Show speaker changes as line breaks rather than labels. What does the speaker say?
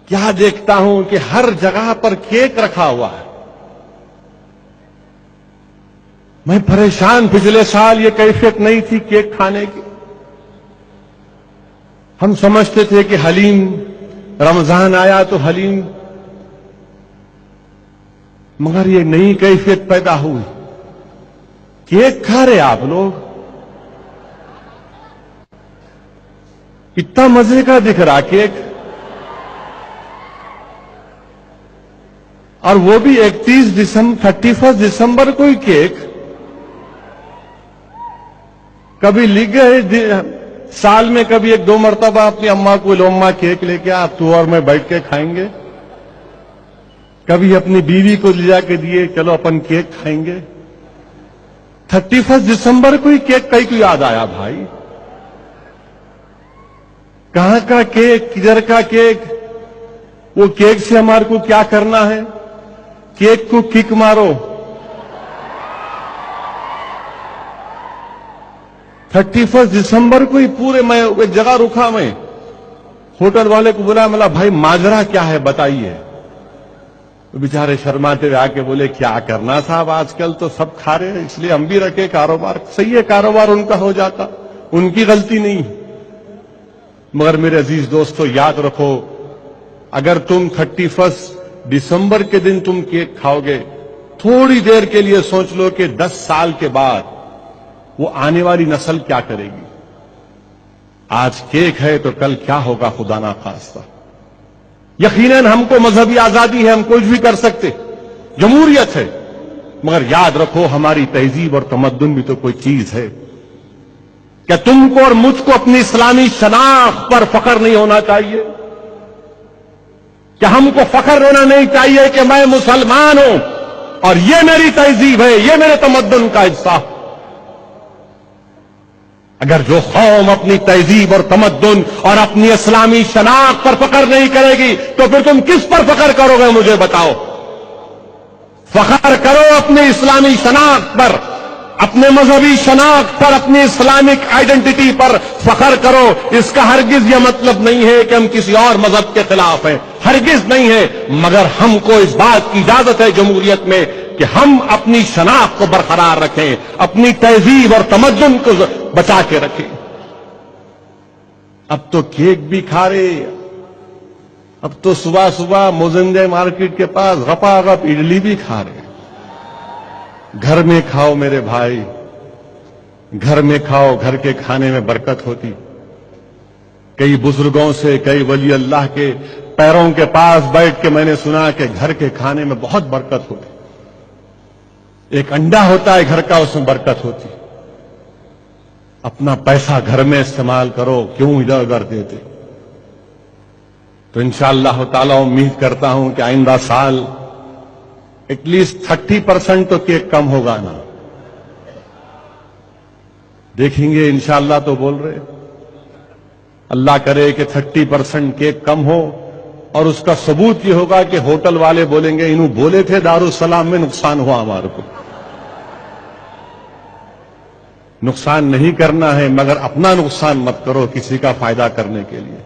کیا دیکھتا ہوں کہ ہر جگہ پر کیک رکھا ہوا ہے. میں پریشان. پچھلے سال یہ کیفیت نہیں تھی کیک کھانے کی. ہم سمجھتے تھے کہ حلیم، رمضان آیا تو حلیم، مگر یہ نئی کیفیت پیدا ہوئی. کیک کھا رہے آپ لوگ، اتنا مزے کا دکھ رہا کیک، اور وہ بھی 31 دسمبر کو ہی کیک. کبھی لکھ گئے سال میں کبھی 1-2 مرتبہ اپنی اماں کو لو اماں کیک لے کے آپ تو اور میں بیٹھ کے کھائیں گے. کبھی اپنی بیوی کو لے جا کے دیے چلو اپن کیک کھائیں گے. 31 دسمبر کو ہی کیک کئی کو یاد آیا بھائی. کہاں کا کیک، کدھر کا کیک؟ وہ کیک سے ہمارے کو کیا کرنا ہے؟ کیک کو کک مارو. 31 دسمبر کو ہی پورے، میں ایک جگہ رکا، میں ہوٹل والے کو بولا، ملا بھائی ماجرا کیا ہے بتائیے. بیچارے شرماتے ہوئے آ کے بولے کیا کرنا صاحب، آج کل تو سب کھا رہے ہیں اس لیے ہم بھی رکھے کاروبار. صحیح ہے، کاروبار ان کا ہو جاتا، ان کی غلطی نہیں. مگر میرے عزیز دوستو یاد رکھو، اگر تم 31 دسمبر کے دن تم کیک کھاؤ گے، تھوڑی دیر کے لیے سوچ لو کہ 10 سال کے بعد وہ آنے والی نسل کیا کرے گی. آج کیک ہے تو کل کیا ہوگا خدا نہ خواستہ. یقیناً ہم کو مذہبی آزادی ہے، ہم کچھ بھی کر سکتے، جمہوریت ہے، مگر یاد رکھو ہماری تہذیب اور تمدن بھی تو کوئی چیز ہے. کیا تم کو اور مجھ کو اپنی اسلامی شناخت پر فخر نہیں ہونا چاہیے؟ کیا ہم کو فخر ہونا نہیں چاہیے کہ میں مسلمان ہوں اور یہ میری تہذیب ہے، یہ میرے تمدن کا حصہ؟ اگر جو قوم اپنی تہذیب اور تمدن اور اپنی اسلامی شناخت پر فخر نہیں کرے گی تو پھر تم کس پر فخر کرو گے مجھے بتاؤ. فخر کرو اپنی اسلامی شناخت پر، اپنے مذہبی شناخت پر، اپنی اسلامک آئیڈینٹی پر فخر کرو. اس کا ہرگز یہ مطلب نہیں ہے کہ ہم کسی اور مذہب کے خلاف ہیں، ہرگز نہیں ہے. مگر ہم کو اس بات کی اجازت ہے جمہوریت میں کہ ہم اپنی شناخت کو برقرار رکھیں، اپنی تہذیب اور تمدن کو بچا کے رکھیں. اب تو کیک بھی کھا رہے، اب تو صبح صبح موزندے مارکیٹ کے پاس غپا غپ اڈلی بھی کھا رہے. گھر میں کھاؤ میرے بھائی، گھر میں کھاؤ، گھر کے کھانے میں برکت ہوتی. کئی بزرگوں سے، کئی ولی اللہ کے پیروں کے پاس بیٹھ کے میں نے سنا کہ گھر کے کھانے میں بہت برکت ہوتی. ایک انڈا ہوتا ہے گھر کا، اس میں برکت ہوتی. اپنا پیسہ گھر میں استعمال کرو، کیوں ادھر ادھر دیتے. تو انشاءاللہ تعالی امید کرتا ہوں کہ آئندہ سال ایٹ لیسٹ 30% تو کیک کم ہوگا نا. دیکھیں گے انشاءاللہ تو بول رہے. اللہ کرے کہ 30% کیک کم ہو، اور اس کا ثبوت یہ ہوگا کہ ہوٹل والے بولیں گے انہوں بولے تھے دارالسلام میں نقصان ہوا ہمارے کو. نقصان نہیں کرنا ہے، مگر اپنا نقصان مت کرو کسی کا فائدہ کرنے کے لیے.